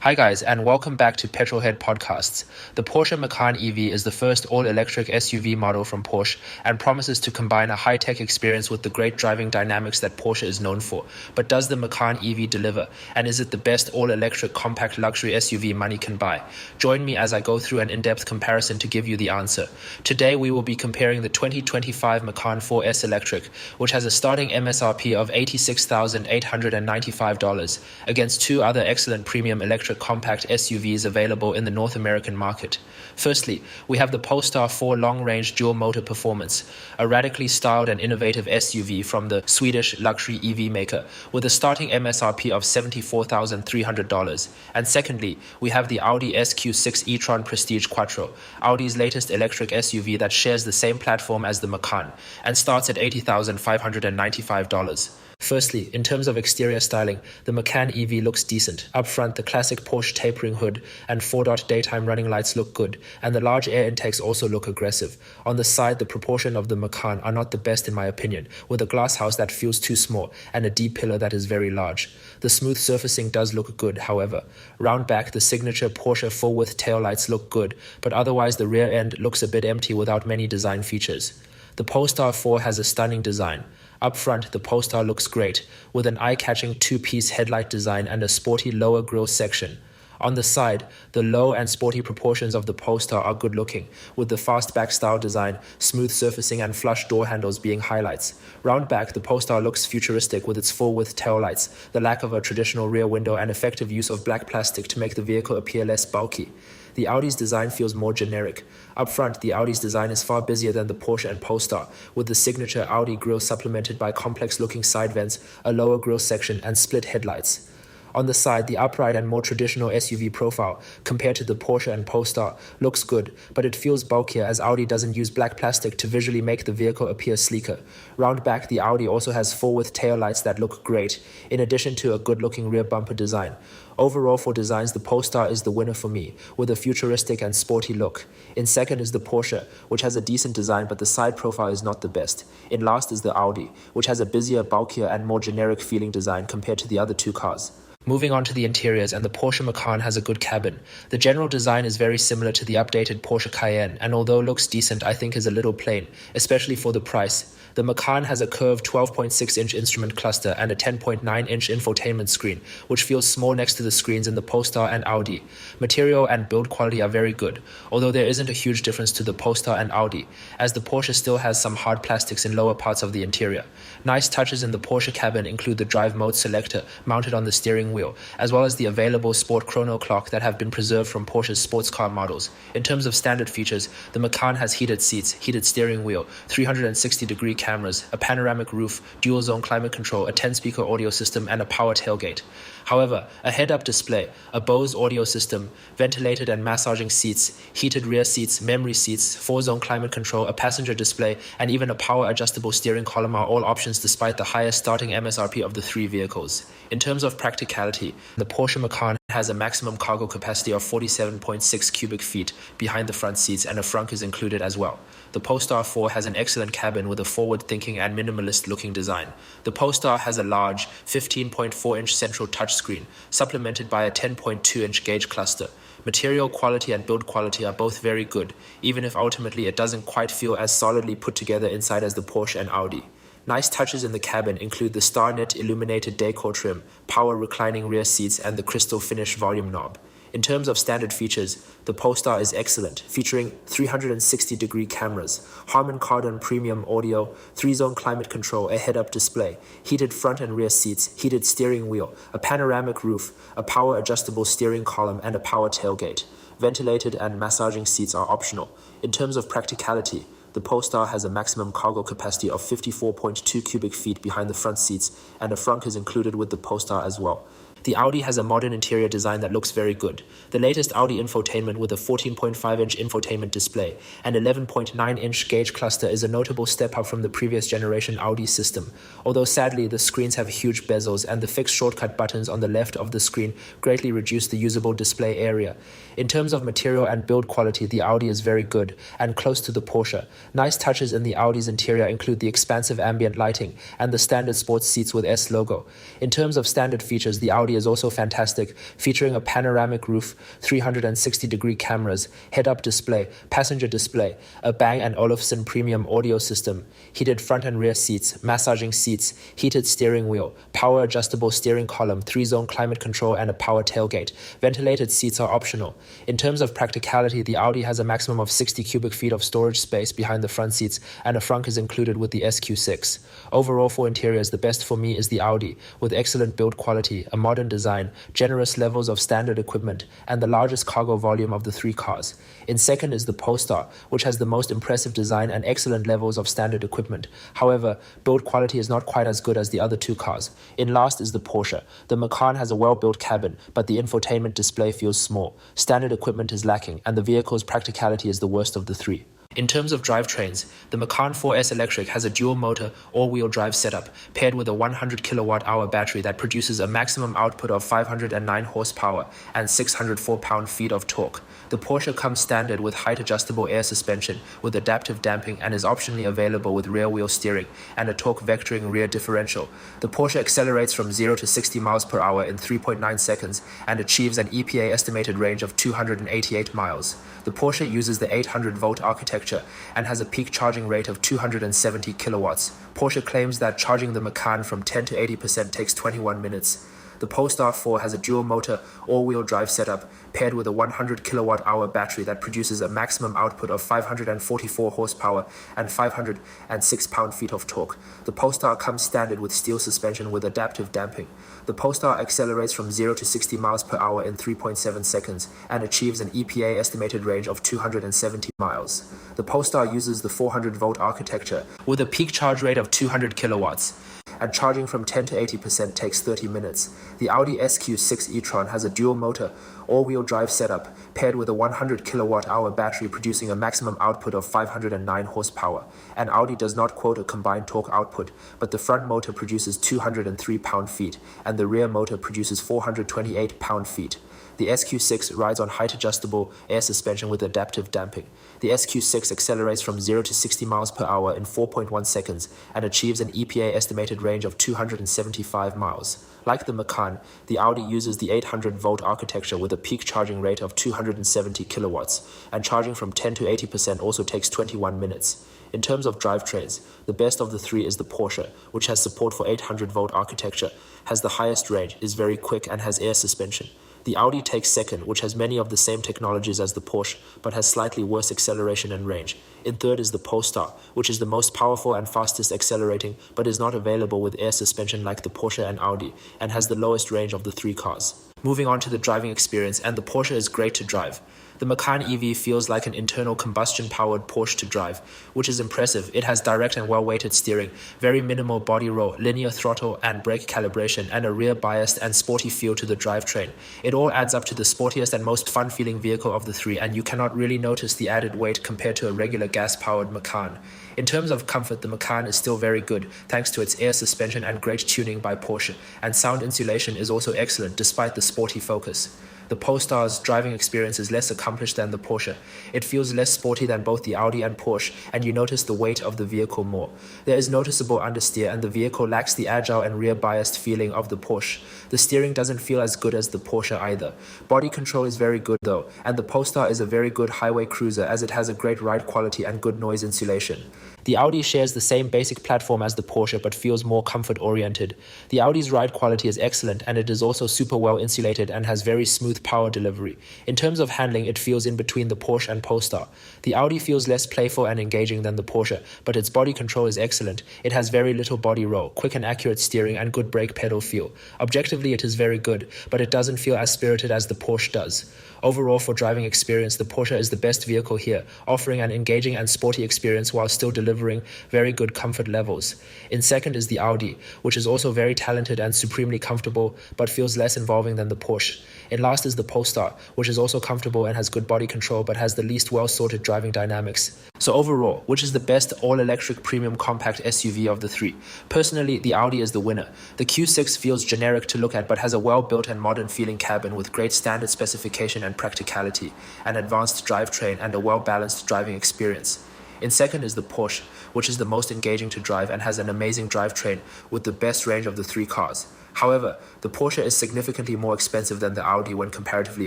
Hi guys, and welcome back to Petrolhead Podcasts. The Porsche Macan EV is the first all-electric SUV model from Porsche and promises to combine a high-tech experience with the great driving dynamics that Porsche is known for. But does the Macan EV deliver? And is it the best all-electric compact luxury SUV money can buy? Join me as I go through an in-depth comparison to give you the answer. Today we will be comparing the 2025 Macan 4S Electric, which has a starting MSRP of $86,895, against two other excellent premium electric compact SUVs available in the North American market. Firstly, we have the Polestar 4 long-range dual-motor performance, a radically styled and innovative SUV from the Swedish luxury EV maker, with a starting MSRP of $74,300. And secondly, we have the Audi SQ6 e-tron Prestige Quattro, Audi's latest electric SUV that shares the same platform as the Macan, and starts at $80,595. Firstly, in terms of exterior styling, the Macan EV looks decent. Up front, the classic Porsche tapering hood and 4-dot daytime running lights look good, and the large air intakes also look aggressive. On the side, the proportion of the Macan are not the best in my opinion, with a glass house that feels too small and a D-pillar that is very large. The smooth surfacing does look good, however. Round back, the signature Porsche full-width taillights look good, but otherwise the rear end looks a bit empty without many design features. The Polestar 4 has a stunning design. Up front, the Polestar looks great, with an eye-catching two-piece headlight design and a sporty lower grille section. On the side, the low and sporty proportions of the Polestar are good-looking, with the fastback style design, smooth surfacing and flush door handles being highlights. Round back, the Polestar looks futuristic with its full-width taillights, the lack of a traditional rear window and effective use of black plastic to make the vehicle appear less bulky. The Audi's design feels more generic. Up front, the Audi's design is far busier than the Porsche and Polestar, with the signature Audi grille supplemented by complex-looking side vents, a lower grille section, and split headlights. On the side, the upright and more traditional SUV profile, compared to the Porsche and Polestar, looks good, but it feels bulkier as Audi doesn't use black plastic to visually make the vehicle appear sleeker. Round back, the Audi also has full-width taillights that look great, in addition to a good-looking rear bumper design. Overall, for designs, the Polestar is the winner for me, with a futuristic and sporty look. In second is the Porsche, which has a decent design, but the side profile is not the best. In last is the Audi, which has a busier, bulkier, and more generic-feeling design compared to the other two cars. Moving on to the interiors, and the Porsche Macan has a good cabin. The general design is very similar to the updated Porsche Cayenne, and although looks decent, I think is a little plain, especially for the price. The Macan has a curved 12.6-inch instrument cluster and a 10.9-inch infotainment screen, which feels small next to the screens in the Polestar and Audi. Material and build quality are very good, although there isn't a huge difference to the Polestar and Audi, as the Porsche still has some hard plastics in lower parts of the interior. Nice touches in the Porsche cabin include the drive mode selector mounted on the steering wheel, as well as the available sport chrono clock that have been preserved from Porsche's sports car models. In terms of standard features, the Macan has heated seats, heated steering wheel, 360-degree cameras, a panoramic roof, dual-zone climate control, a 10-speaker audio system, and a power tailgate. However, a head-up display, a Bose audio system, ventilated and massaging seats, heated rear seats, memory seats, 4-zone climate control, a passenger display, and even a power-adjustable steering column are all options despite the highest starting MSRP of the three vehicles. In terms of practicality, the Porsche Macan has a maximum cargo capacity of 47.6 cubic feet behind the front seats, and a frunk is included as well. The Polestar 4 has an excellent cabin with a forward-thinking and minimalist-looking design. The Polestar has a large 15.4-inch central touchscreen, supplemented by a 10.2-inch gauge cluster. Material quality and build quality are both very good, even if ultimately it doesn't quite feel as solidly put together inside as the Porsche and Audi. Nice touches in the cabin include the Starnet illuminated decor trim, power reclining rear seats, and the crystal finish volume knob. In terms of standard features, the Polestar is excellent, featuring 360-degree cameras, Harman Kardon premium audio, 3-zone climate control, a head-up display, heated front and rear seats, heated steering wheel, a panoramic roof, a power-adjustable steering column, and a power tailgate. Ventilated and massaging seats are optional. In terms of practicality, the Polestar has a maximum cargo capacity of 54.2 cubic feet behind the front seats, and a frunk is included with the Polestar as well. The Audi has a modern interior design that looks very good. The latest Audi infotainment with a 14.5-inch infotainment display and 11.9-inch gauge cluster is a notable step up from the previous generation Audi system, although sadly the screens have huge bezels and the fixed shortcut buttons on the left of the screen greatly reduce the usable display area. In terms of material and build quality, the Audi is very good and close to the Porsche. Nice touches in the Audi's interior include the expansive ambient lighting and the standard sports seats with S logo. In terms of standard features, the Audi Audi is also fantastic, featuring a panoramic roof, 360-degree cameras, head-up display, passenger display, a Bang & Olufsen premium audio system, heated front and rear seats, massaging seats, heated steering wheel, power-adjustable steering column, 3-zone climate control, and a power tailgate. Ventilated seats are optional. In terms of practicality, the Audi has a maximum of 60 cubic feet of storage space behind the front seats, and a frunk is included with the SQ6. Overall, for interiors, the best for me is the Audi, with excellent build quality, a modern design, generous levels of standard equipment, and the largest cargo volume of the three cars. In second is the Polestar, which has the most impressive design and excellent levels of standard equipment. However, build quality is not quite as good as the other two cars. In last is the Porsche. The Macan has a well-built cabin, but the infotainment display feels small. Standard equipment is lacking, and the vehicle's practicality is the worst of the three. In terms of drivetrains, the Macan 4S Electric has a dual-motor, all-wheel drive setup, paired with a 100 kilowatt-hour battery that produces a maximum output of 509 horsepower and 604 pound-feet of torque. The Porsche comes standard with height-adjustable air suspension with adaptive damping and is optionally available with rear-wheel steering and a torque vectoring rear differential. The Porsche accelerates from 0 to 60 miles per hour in 3.9 seconds and achieves an EPA estimated range of 288 miles. The Porsche uses the 800-volt architecture and has a peak charging rate of 270 kilowatts. Porsche claims that charging the Macan from 10 to 80% takes 21 minutes. The Polestar 4 has a dual-motor, all-wheel drive setup paired with a 100 kilowatt-hour battery that produces a maximum output of 544 horsepower and 506 pound-feet of torque. The Polestar comes standard with steel suspension with adaptive damping. The Polestar accelerates from 0 to 60 miles per hour in 3.7 seconds and achieves an EPA estimated range of 270 miles. The Polestar uses the 400-volt architecture with a peak charge rate of 200 kilowatts. And charging from 10 to 80% takes 30 minutes. The Audi SQ6 e-tron has a dual-motor, all-wheel drive setup paired with a 100 kilowatt-hour battery producing a maximum output of 509 horsepower. And Audi does not quote a combined torque output, but the front motor produces 203 pound-feet and the rear motor produces 428 pound-feet. The SQ6 rides on height-adjustable air suspension with adaptive damping. The SQ6 accelerates from 0 to 60 miles per hour in 4.1 seconds and achieves an EPA estimated range of 275 miles. Like the Macan, the Audi uses the 800-volt architecture with a peak charging rate of 270 kilowatts, and charging from 10 to 80% also takes 21 minutes. In terms of drivetrains, the best of the three is the Porsche, which has support for 800-volt architecture, has the highest range, is very quick, and has air suspension. The Audi takes second, which has many of the same technologies as the Porsche, but has slightly worse acceleration and range. In third is the Polestar, which is the most powerful and fastest accelerating, but is not available with air suspension like the Porsche and Audi, and has the lowest range of the three cars. Moving on to the driving experience, and the Porsche is great to drive. The Macan EV feels like an internal combustion-powered Porsche to drive, which is impressive. It has direct and well-weighted steering, very minimal body roll, linear throttle and brake calibration, and a rear-biased and sporty feel to the drivetrain. It all adds up to the sportiest and most fun-feeling vehicle of the three, and you cannot really notice the added weight compared to a regular gas-powered Macan. In terms of comfort, the Macan is still very good, thanks to its air suspension and great tuning by Porsche, and sound insulation is also excellent despite the sporty focus. The Polestar's driving experience is less accomplished than the Porsche. It feels less sporty than both the Audi and Porsche, and you notice the weight of the vehicle more. There is noticeable understeer, and the vehicle lacks the agile and rear-biased feeling of the Porsche. The steering doesn't feel as good as the Porsche either. Body control is very good though, and the Polestar is a very good highway cruiser as it has a great ride quality and good noise insulation. The Audi shares the same basic platform as the Porsche but feels more comfort-oriented. The Audi's ride quality is excellent, and it is also super well insulated and has very smooth power delivery. In terms of handling, it feels in between the Porsche and Polestar. The Audi feels less playful and engaging than the Porsche, but its body control is excellent. It has very little body roll, quick and accurate steering, and good brake pedal feel. Objectively, it is very good, but it doesn't feel as spirited as the Porsche does. Overall, for driving experience, the Porsche is the best vehicle here, offering an engaging and sporty experience while still delivering very good comfort levels. In second is the Audi, which is also very talented and supremely comfortable, but feels less involving than the Porsche. In last is the Polestar, which is also comfortable and has good body control, but has the least well-sorted driving dynamics. So overall, which is the best all-electric premium compact SUV of the three? Personally, the Audi is the winner. The Q6 feels generic to look at, but has a well-built and modern-feeling cabin with great standard specification and practicality, an advanced drivetrain, and a well-balanced driving experience. In second is the Porsche, which is the most engaging to drive and has an amazing drivetrain with the best range of the three cars. However, the Porsche is significantly more expensive than the Audi when comparatively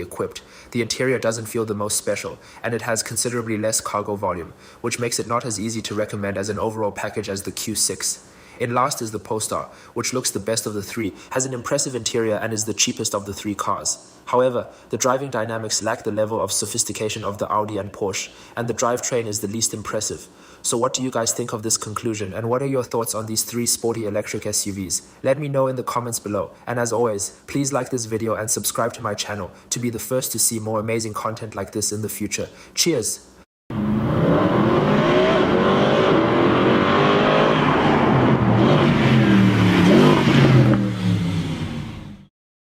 equipped. The interior doesn't feel the most special, and it has considerably less cargo volume, which makes it not as easy to recommend as an overall package as the Q6. In last is the Polestar, which looks the best of the three, has an impressive interior and is the cheapest of the three cars. However, the driving dynamics lack the level of sophistication of the Audi and Porsche, and the drivetrain is the least impressive. So what do you guys think of this conclusion, and what are your thoughts on these three sporty electric SUVs? Let me know in the comments below, and as always, please like this video and subscribe to my channel to be the first to see more amazing content like this in the future. Cheers!